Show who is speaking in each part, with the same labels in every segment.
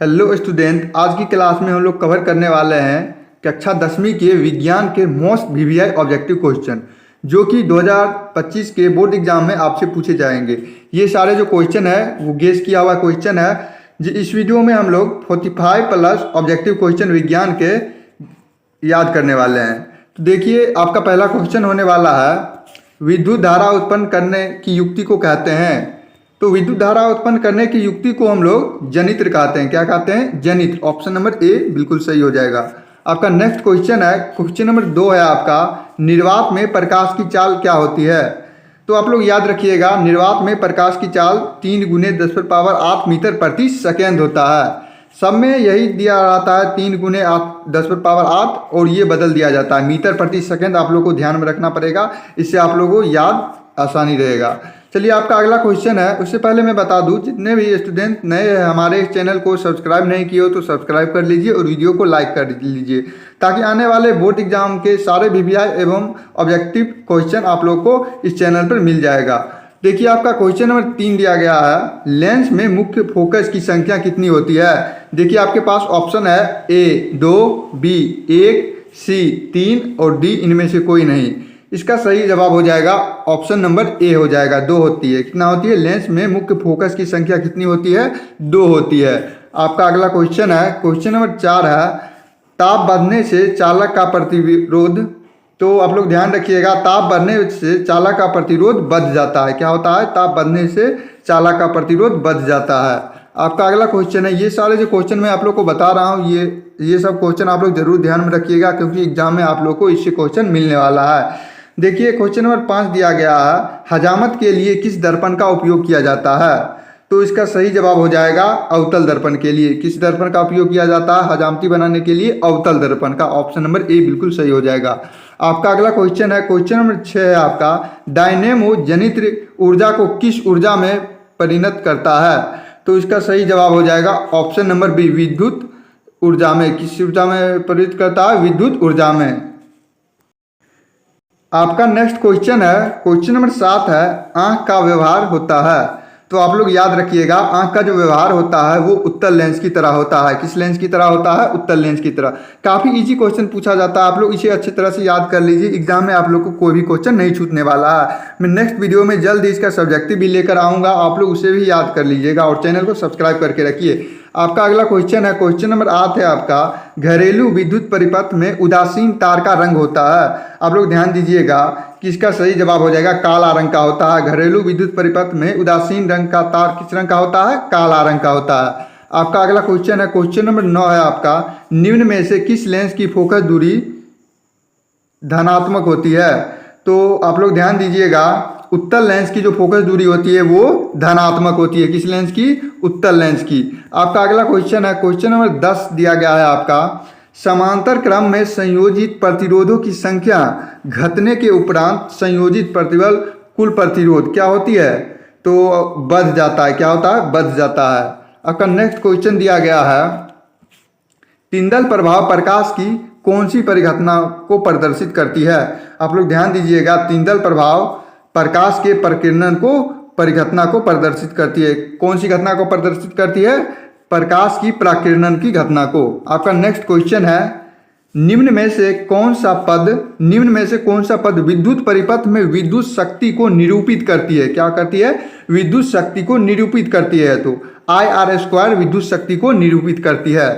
Speaker 1: Hello student, आज की class में हम लोग कवर करने वाले हैं कक्षा 10वीं के विज्ञान के मोस्ट वीवीआई ऑब्जेक्टिव क्वेश्चन जो कि 2025 के बोर्ड एग्जाम में आपसे पूछे जाएंगे। ये सारे जो क्वेश्चन है वो गेस किया हुआ क्वेश्चन है। इस वीडियो में हम लोग 45 प्लस ऑब्जेक्टिव क्वेश्चन विज्ञान के याद करने वाले हैं। तो देखिए, आपका पहला क्वेश्चन होने वाला है, विद्युत धारा उत्पन्न करने की युक्ति को कहते हैं। तो विद्युत धारा उत्पन्न करने की युक्ति को हम लोग जनित्र कहते हैं। क्या कहते हैं? जनित्र। ऑप्शन नंबर ए बिल्कुल सही हो जाएगा। आपका नेक्स्ट क्वेश्चन है, क्वेश्चन नंबर 2 है आपका, निर्वात में प्रकाश की चाल क्या होती है? तो आप लोग याद रखिएगा, निर्वात में प्रकाश की चाल 3 × 10⁸ मीटर प्रति सेकेंड होता है। सब में यही दिया रहता है 3 × 10⁸ और ये बदल दिया जाता है मीटर प्रति सेकेंड। आप लोग को ध्यान में रखना पड़ेगा, इससे आप लोगों को याद आसानी रहेगा। चलिए, आपका अगला क्वेश्चन है। उससे पहले मैं बता दूं, जितने भी स्टूडेंट नए हैं हमारे इस चैनल को सब्सक्राइब नहीं किए हो तो सब्सक्राइब कर लीजिए और वीडियो को लाइक कर लीजिए, ताकि आने वाले बोर्ड एग्जाम के सारे वीवीआई एवं ऑब्जेक्टिव क्वेश्चन आप लोग को इस चैनल पर मिल जाएगा। देखिए, आपका क्वेश्चन नंबर 3 दिया गया है, लेंस में मुख्य फोकस की संख्या कितनी होती है? देखिए, आपके पास ऑप्शन है ए 2, बी 1, सी 3 और डी इनमें से कोई नहीं। इसका सही जवाब हो जाएगा ऑप्शन नंबर ए हो जाएगा, 2 होती है। कितना होती है? लेंस में मुख्य फोकस की संख्या कितनी होती है? 2 होती है। आपका अगला क्वेश्चन है, क्वेश्चन नंबर 4 है, ताप बढ़ने से चालक का प्रतिरोध। तो आप लोग ध्यान रखिएगा, ताप बढ़ने से चालक का प्रतिरोध बढ़ जाता है। क्या होता है? ताप बढ़ने से चालक का प्रतिरोध बढ़ जाता है। आपका अगला क्वेश्चन है, ये सारे जो क्वेश्चन मैं आप लोग को बता रहा हूँ, ये सब क्वेश्चन आप लोग जरूर ध्यान में रखिएगा, क्योंकि एग्जाम में आप लोग को इससे क्वेश्चन मिलने वाला है। देखिए, क्वेश्चन नंबर 5 दिया गया है, हजामत के लिए किस दर्पण का उपयोग किया जाता है? तो इसका सही जवाब हो जाएगा अवतल दर्पण के लिए। किस दर्पण का उपयोग किया जाता है हजामती बनाने के लिए? अवतल दर्पण का। ऑप्शन नंबर ए बिल्कुल सही हो जाएगा। आपका अगला क्वेश्चन है, क्वेश्चन नंबर 6 है आपका, डायनेमो जनित्र ऊर्जा को किस ऊर्जा में परिणत करता है? तो इसका सही जवाब हो जाएगा ऑप्शन नंबर बी, विद्युत ऊर्जा में। किस ऊर्जा में परिणत करता है? विद्युत ऊर्जा में। आपका नेक्स्ट क्वेश्चन है, क्वेश्चन नंबर 7 है, आंख का व्यवहार होता है। तो आप लोग याद रखिएगा, आंख का जो व्यवहार होता है वो उत्तल लेंस की तरह होता है। किस लेंस की तरह होता है? उत्तल लेंस की तरह। काफ़ी इजी क्वेश्चन पूछा जाता है, आप लोग इसे अच्छी तरह से याद कर लीजिए। एग्जाम में आप लोग को कोई भी क्वेश्चन नहीं छूटने वाला है। मैं नेक्स्ट वीडियो में जल्द ही इसका सब्जेक्टिव भी लेकर आऊँगा, आप लोग उसे भी याद कर लीजिएगा और चैनल को सब्सक्राइब करके रखिए। आपका अगला क्वेश्चन है, क्वेश्चन नंबर 8 है आपका, घरेलू विद्युत परिपथ में उदासीन तार का रंग होता है। आप लोग ध्यान दीजिएगा कि इसका सही जवाब हो जाएगा काला रंग का होता है। घरेलू विद्युत परिपथ में उदासीन रंग का तार किस रंग का होता है? काला रंग का होता है। आपका अगला क्वेश्चन है, क्वेश्चन नंबर 9 है आपका, निम्न में से किस लेंस की फोकस दूरी धनात्मक होती है? तो आप लोग ध्यान दीजिएगा, उत्तल लेंस की जो फोकस दूरी होती है वो धनात्मक होती है। किस लेंस की? उत्तल लेंस की। आपका अगला क्वेश्चन है, क्वेश्चन नंबर 10 दिया गया है आपका, समांतर क्रम में संयोजित प्रतिरोधों की संख्या घटने के उपरांत संयोजित प्रतिबल कुल प्रतिरोध क्या होती है? तो बढ़ जाता है। क्या होता है? बढ़ जाता है। आपका नेक्स्ट क्वेश्चन दिया गया है, टिंडल प्रभाव प्रकाश की कौन सी परिघटना को प्रदर्शित करती है? आप लोग ध्यान दीजिएगा, टिंडल प्रभाव प्रकाश के प्रकीर्णन को परिघटना को प्रदर्शित करती है। कौन सी घटना को प्रदर्शित करती है? प्रकाश की प्रकीर्णन की घटना को। आपका नेक्स्ट क्वेश्चन है, निम्न में से कौन सा पद विद्युत परिपथ में विद्युत शक्ति को निरूपित करती है? क्या करती है? विद्युत शक्ति को निरूपित करती है। तो IR² विद्युत शक्ति को निरूपित करती है।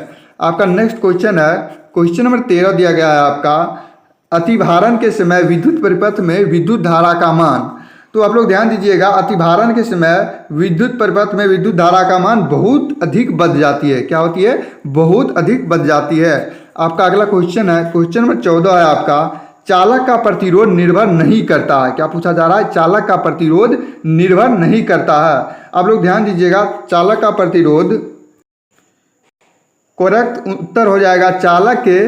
Speaker 1: आपका नेक्स्ट क्वेश्चन है, क्वेश्चन नंबर 13 दिया गया है आपका, अतिभारण के समय विद्युत परिपथ में विद्युत धारा का मान। तो आप लोग ध्यान दीजिएगा, अतिभारण के समय विद्युत परिपथ में विद्युत धारा का मान बहुत अधिक बढ़ जाती है। क्या होती है? बहुत अधिक बढ़ जाती है। आपका अगला क्वेश्चन है, क्वेश्चन नंबर 14 है आपका, चालक का प्रतिरोध निर्भर नहीं करता है। क्या पूछा जा रहा है? चालक का प्रतिरोध निर्भर नहीं करता है। आप लोग ध्यान दीजिएगा, चालक का प्रतिरोध, करेक्ट उत्तर हो जाएगा चालक के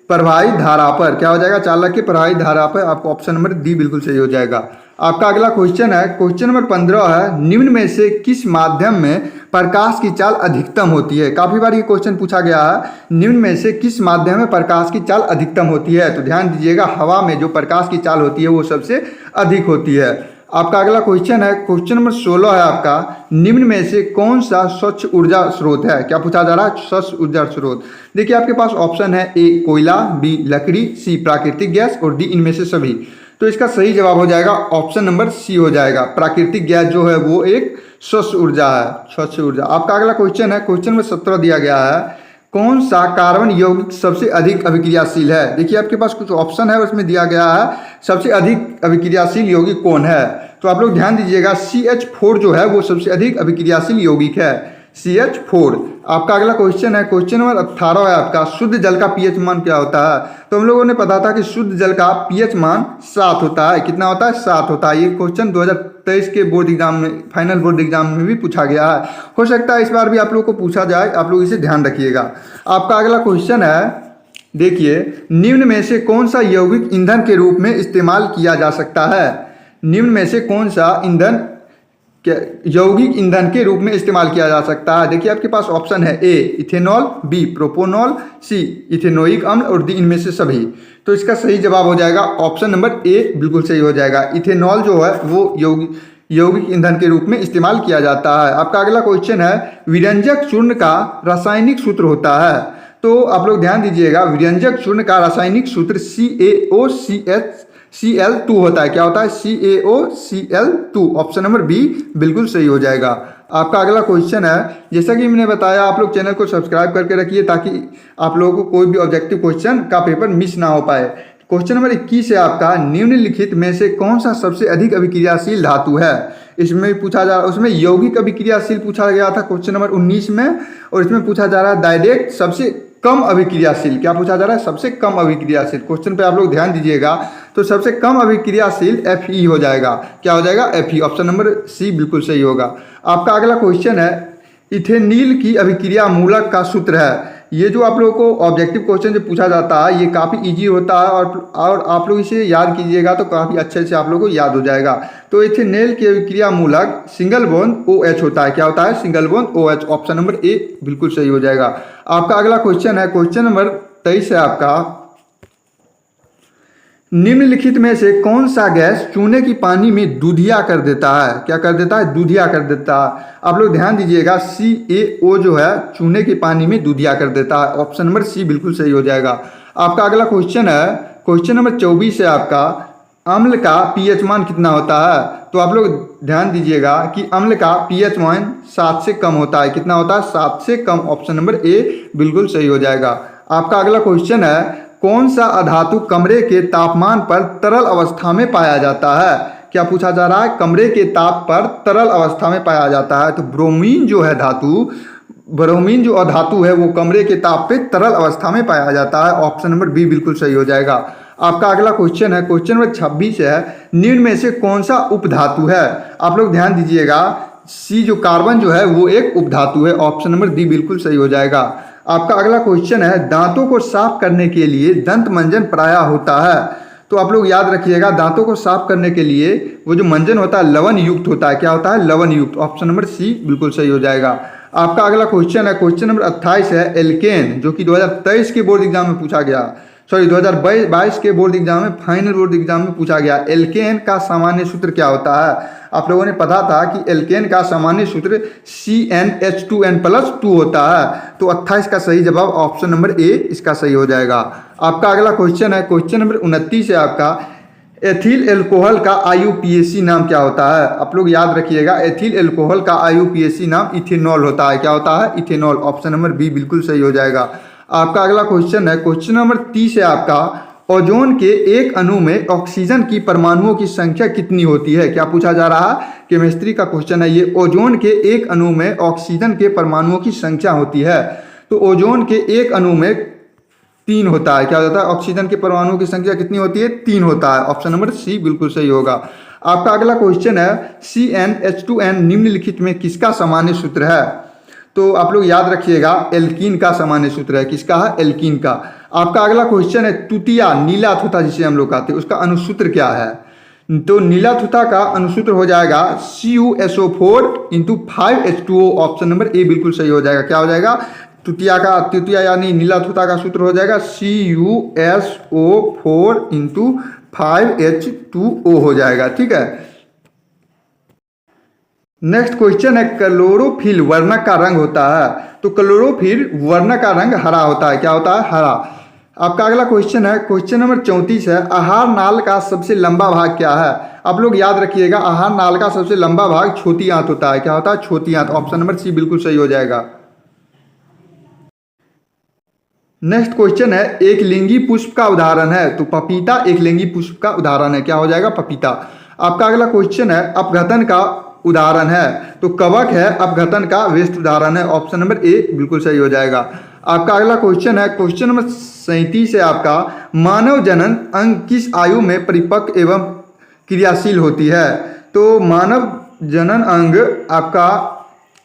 Speaker 1: प्रवाहित धारा पर। क्या हो जाएगा? चालक के प्रवाहित धारा पर। आपको ऑप्शन नंबर डी बिल्कुल सही हो जाएगा। आपका अगला क्वेश्चन है, क्वेश्चन नंबर 15 है, निम्न में से किस माध्यम में प्रकाश की चाल अधिकतम होती है? काफी बार ये क्वेश्चन पूछा गया है, निम्न में से किस माध्यम में प्रकाश की चाल अधिकतम होती है? तो ध्यान दीजिएगा, हवा में जो प्रकाश की चाल होती है वो सबसे अधिक होती है। आपका अगला क्वेश्चन है, क्वेश्चन नंबर 16 है आपका, निम्न में से कौन सा स्वच्छ ऊर्जा स्रोत है? क्या पूछा जा रहा है? स्वच्छ ऊर्जा स्रोत। देखिए आपके पास ऑप्शन है ए कोयला, बी लकड़ी, सी प्राकृतिक गैस और डी इनमें से सभी। तो इसका सही जवाब हो जाएगा ऑप्शन नंबर सी हो जाएगा। प्राकृतिक गैस जो है वो एक स्वच्छ ऊर्जा है, स्वच्छ ऊर्जा। आपका अगला क्वेश्चन है, क्वेश्चन नंबर 17 दिया गया है, कौन सा कार्बन यौगिक सबसे अधिक अभिक्रियाशील है? देखिए आपके पास कुछ ऑप्शन है, उसमें दिया गया है सबसे अधिक अभिक्रियाशील यौगिक कौन है। तो आप लोग ध्यान दीजिएगा, CH4 जो है वो सबसे अधिक अभिक्रियाशील यौगिक है, CH4। आपका अगला क्वेश्चन है, क्वेश्चन नंबर 18 है आपका, शुद्ध जल का पीएच मान क्या होता है? तो हम लोगों ने पता था कि शुद्ध जल का पीएच मान 7 होता है। कितना होता है? 7 होता है। ये क्वेश्चन 2023 के बोर्ड एग्जाम में, फाइनल बोर्ड एग्जाम में भी पूछा गया है। हो सकता है इस बार भी आप लोगों को पूछा जाए, आप लोग इसे ध्यान रखिएगा। आपका अगला क्वेश्चन है, देखिए निम्न में से कौन सा यौगिक ईंधन के रूप में इस्तेमाल किया जा सकता है? निम्न में से कौन सा ईंधन यौगिक ईंधन के रूप में इस्तेमाल किया जा सकता है? देखिए आपके पास ऑप्शन है ए इथेनॉल, बी प्रोपोनॉल, सी इथेनोइक अम्ल और डी इनमें से सभी। तो इसका सही जवाब हो जाएगा ऑप्शन नंबर ए, बिल्कुल सही हो जाएगा। इथेनॉल जो है वो यौगिक ईंधन के रूप में इस्तेमाल किया जाता है। आपका अगला क्वेश्चन है, विरंजक चूर्ण का रासायनिक सूत्र होता है। तो आप लोग ध्यान दीजिएगा, विरंजक चूर्ण का रासायनिक सूत्र CaOCl2 होता है। क्या होता है? CaOCl2। ऑप्शन नंबर बी बिल्कुल सही हो जाएगा। आपका अगला क्वेश्चन है, जैसा कि मैंने बताया आप लोग चैनल को सब्सक्राइब करके रखिए ताकि आप लोगों को कोई भी ऑब्जेक्टिव क्वेश्चन का पेपर मिस ना हो पाए। क्वेश्चन नंबर 21 है आपका, निम्नलिखित में से कौन सा सबसे अधिक अभिक्रियाशील धातु है? इसमें पूछा जा रहा है, उसमें यौगिक अभिक्रियाशील पूछा गया था क्वेश्चन नंबर 19 में, और इसमें पूछा जा रहा है डायरेक्ट सबसे कम अभिक्रियाशील। क्या पूछा जा रहा है? सबसे कम अभिक्रियाशील। क्वेश्चन पे आप लोग ध्यान दीजिएगा, तो सबसे कम अभिक्रियाशील Fe हो जाएगा। क्या हो जाएगा? Fe। ऑप्शन नंबर सी बिल्कुल सही होगा। आपका अगला क्वेश्चन है, इथेनील की अभिक्रिया मूलक का सूत्र है। ये जो आप लोगों को ऑब्जेक्टिव क्वेश्चन जो पूछा जाता है ये काफ़ी इजी होता है, और आप लोग इसे याद कीजिएगा तो काफ़ी अच्छे से आप लोगों को याद हो जाएगा। तो इथेनॉल की अभिक्रिया मूलक सिंगल बॉन्ड OH होता है। क्या होता है? Single bond OH। Option number A बिल्कुल सही हो जाएगा। आपका अगला क्वेश्चन है, क्वेश्चन नंबर 23 है आपका, निम्नलिखित में से कौन सा गैस चूने की पानी में दूधिया कर देता है? क्या कर देता है? दूधिया कर देता है। आप लोग ध्यान दीजिएगा, CaO जो है चूने की पानी में दूधिया कर देता है। ऑप्शन नंबर सी बिल्कुल सही हो जाएगा। आपका अगला क्वेश्चन है, क्वेश्चन नंबर 24 है आपका, अम्ल का पीएच मान कितना होता है? तो आप लोग ध्यान दीजिएगा कि अम्ल का पीएच मान 7 से कम होता है। कितना होता है? 7 से कम। ऑप्शन नंबर ए बिल्कुल सही हो जाएगा। आपका अगला क्वेश्चन है, कौन सा अधातु कमरे के तापमान पर तरल अवस्था में पाया जाता है? क्या पूछा जा रहा है? कमरे के ताप पर तरल अवस्था में पाया जाता है। तो ब्रोमीन जो है धातु, ब्रोमीन जो अधातु है वो कमरे के ताप पे तरल अवस्था में पाया जाता है। ऑप्शन नंबर बी बिल्कुल सही हो जाएगा। आपका अगला क्वेश्चन है, क्वेश्चन नंबर 26 है, निम्न में से कौन सा उपधातु है? आप लोग ध्यान दीजिएगा, सी जो कार्बन जो है वो एक उपधातु है। ऑप्शन नंबर डी बिल्कुल सही हो जाएगा। आपका अगला क्वेश्चन है, दांतों को साफ करने के लिए दंत मंजन प्रायः होता है। तो आप लोग याद रखिएगा, दांतों को साफ करने के लिए वो जो मंजन होता है लवण युक्त होता है। क्या होता है? लवण युक्त। ऑप्शन नंबर सी बिल्कुल सही हो जाएगा। आपका अगला क्वेश्चन है, क्वेश्चन नंबर 28 है, एल्केन, जो कि 2023 के बोर्ड एग्जाम में पूछा गया, 2022 के बोर्ड एग्जाम में, फाइनल बोर्ड एग्जाम में पूछा गया। एल्केन का सामान्य सूत्र क्या होता है? आप लोगों ने पता था कि एल्केन का सामान्य सूत्र CnH2n+2 होता है। तो 28 का सही जवाब ऑप्शन नंबर ए इसका सही हो जाएगा। आपका अगला क्वेश्चन है, क्वेश्चन नंबर 29 है आपका, एथिल एल्कोहल का IUPAC नाम क्या होता है? आप लोग याद रखिएगा, एथिल एल्कोहल का IUPAC नाम इथेनॉल होता है। क्या होता है? इथेनॉल। ऑप्शन नंबर बी बिल्कुल सही हो जाएगा। आपका अगला क्वेश्चन है, क्वेश्चन नंबर 30 है आपका, ओजोन के एक अणु में ऑक्सीजन की परमाणुओं की संख्या कितनी होती है? क्या पूछा जा रहा है? केमिस्ट्री का क्वेश्चन है ये। ओजोन के एक अणु में ऑक्सीजन के परमाणुओं की संख्या होती है। तो ओजोन के एक अणु में 3 होता है। क्या होता है? ऑक्सीजन के परमाणुओं की संख्या कितनी होती है? 3 होता है। ऑप्शन नंबर सी बिल्कुल सही होगा। आपका अगला क्वेश्चन है, CnH2n निम्नलिखित में किसका सामान्य सूत्र है? तो आप लोग याद रखिएगा, एल्कीन का सामान्य सूत्र है। किसका है? एल्कीन का। आपका अगला क्वेश्चन है, तुतिया, नीला थुता जिसे हम लोग कहते हैं, उसका अनुसूत्र क्या है? तो नीला थुता का अनुसूत्र हो जाएगा CuSO4 × 5H2O। Option number A बिल्कुल सही हो जाएगा। क्या हो जाएगा? तुतिया यानी नीला थुता का सूत्र हो जाएगा CuSO4 × 5H2O हो जाएगा। ठीक है। नेक्स्ट क्वेश्चन है, क्लोरोफिल वर्णक का रंग होता है। तो क्लोरोफिल वर्णक का रंग हरा होता है। क्या होता है? हरा। आपका अगला क्वेश्चन है, क्वेश्चन नंबर 34 है, आहार नाल का सबसे लंबा भाग क्या है? आप लोग याद रखिएगा, आहार नाल का सबसे लंबा भाग छोटी आंत होता है। क्या होता है? छोटी आंत। ऑप्शन नंबर सी बिल्कुल सही हो जाएगा। नेक्स्ट क्वेश्चन है, एक लिंगी पुष्प का उदाहरण है। तो पपीता एक लिंगी पुष्प का उदाहरण है। क्या हो जाएगा? पपीता। आपका अगला क्वेश्चन है, अपघटन का उदाहरण है। तो कवक है अपघटन का व्यस्त उदाहरण है। ऑप्शन नंबर ए बिल्कुल सही हो जाएगा। आपका अगला क्वेश्चन है, क्वेश्चन नंबर 37 है आपका, मानव जनन अंग किस आयु में परिपक्व एवं क्रियाशील होती है? तो मानव जनन अंग आपका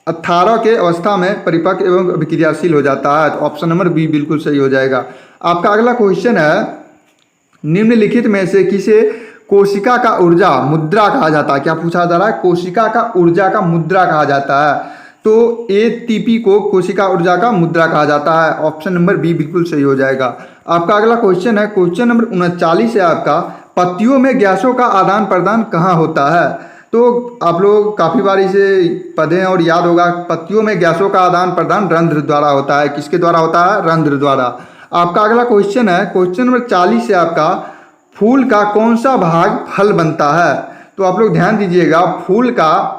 Speaker 1: 18 के अवस्था में परिपक्व एवं अभिक्रियाशील हो जाता है। तो ऑप्शन नंबर बी बिल्कुल सही हो जाएगा। आपका अगला क्वेश्चन है, निम्नलिखित में से किसे कोशिका का ऊर्जा मुद्रा कहा जाता है? क्या पूछा जा रहा है? कोशिका का ऊर्जा का मुद्रा कहा जाता है। तो एटीपी को कोशिका ऊर्जा का मुद्रा कहा जाता है। ऑप्शन नंबर बी बिल्कुल सही हो जाएगा। आपका अगला क्वेश्चन है, क्वेश्चन नंबर 39 है आपका, पत्तियों में गैसों का आदान प्रदान कहाँ होता है? तो आप लोग काफ़ी बार इसे पढ़े हैं और याद होगा, पत्तियों में गैसों का आदान प्रदान रंध्र द्वारा होता है। किसके द्वारा होता है? रंध्र द्वारा। आपका अगला क्वेश्चन है, क्वेश्चन नंबर 40 है आपका, फूल का कौन सा भाग फल बनता है? तो आप लोग ध्यान दीजिएगा, फूल का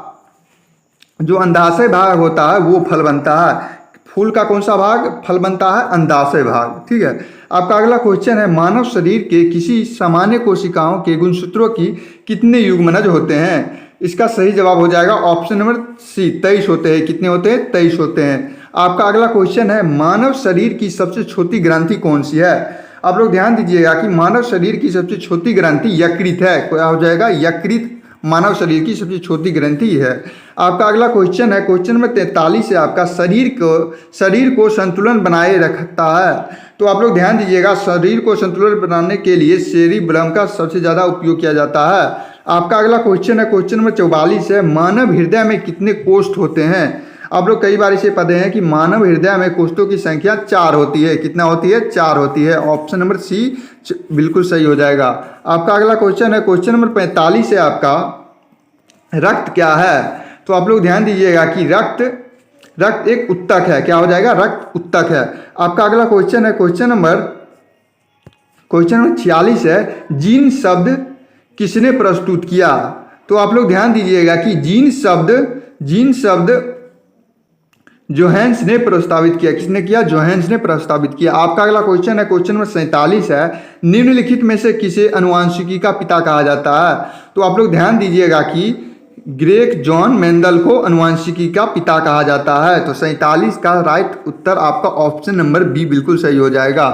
Speaker 1: जो अंडाशय भाग होता है वो फल बनता है। फूल का कौन सा भाग फल बनता है? अंडाशय भाग। ठीक है। आपका अगला क्वेश्चन है, मानव शरीर के किसी सामान्य कोशिकाओं के गुणसूत्रों की कितने युग्मनज होते हैं? इसका सही जवाब हो जाएगा ऑप्शन नंबर सी, 23 होते हैं। कितने होते हैं? 23 होते हैं। आपका अगला क्वेश्चन है, मानव शरीर की सबसे छोटी ग्रंथि कौन सी है? आप लोग ध्यान दीजिएगा कि मानव शरीर की सबसे छोटी ग्रंथि यकृत है। क्या हो जाएगा? यकृत मानव शरीर की सबसे छोटी ग्रंथि है। आपका अगला क्वेश्चन है, क्वेश्चन नंबर 43 है आपका, शरीर को संतुलन बनाए रखता है। तो आप लोग ध्यान दीजिएगा, शरीर को संतुलन बनाने के लिए सेरिब्रम का सबसे ज़्यादा उपयोग किया जाता है। आपका अगला क्वेश्चन है, क्वेश्चन नंबर 44 है, मानव हृदय में कितने कोष्ठ होते हैं? आप लोग कई बार इसे पढ़े हैं कि मानव हृदय में कोष्ठों की संख्या 4 होती है। कितना होती है? 4 होती है। ऑप्शन नंबर सी बिल्कुल सही हो जाएगा। आपका अगला क्वेश्चन है, क्वेश्चन नंबर 45 है आपका, रक्त क्या है? तो आप लोग ध्यान दीजिएगा कि रक्त एक उत्तक है। क्या हो जाएगा? रक्त उत्तक है। आपका अगला क्वेश्चन है, क्वेश्चन नंबर 46 है, जीन शब्द किसने प्रस्तुत किया? तो आप लोग ध्यान दीजिएगा कि जीन शब्द जोहेंस ने प्रस्तावित किया। किसने किया? जोहेंस ने प्रस्तावित किया। आपका अगला क्वेश्चन है, क्वेश्चन नंबर 47 है, निम्नलिखित में से किसे अनुवांशिकी का पिता कहा जाता है? तो आप लोग ध्यान दीजिएगा कि ग्रेग जॉन मेंडल को अनुवांशिकी का पिता कहा जाता है। तो 47 का राइट उत्तर आपका ऑप्शन नंबर बी बिल्कुल सही हो जाएगा।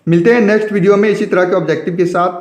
Speaker 1: मिलते हैं नेक्स्ट वीडियो में इसी तरह के ऑब्जेक्टिव के साथ।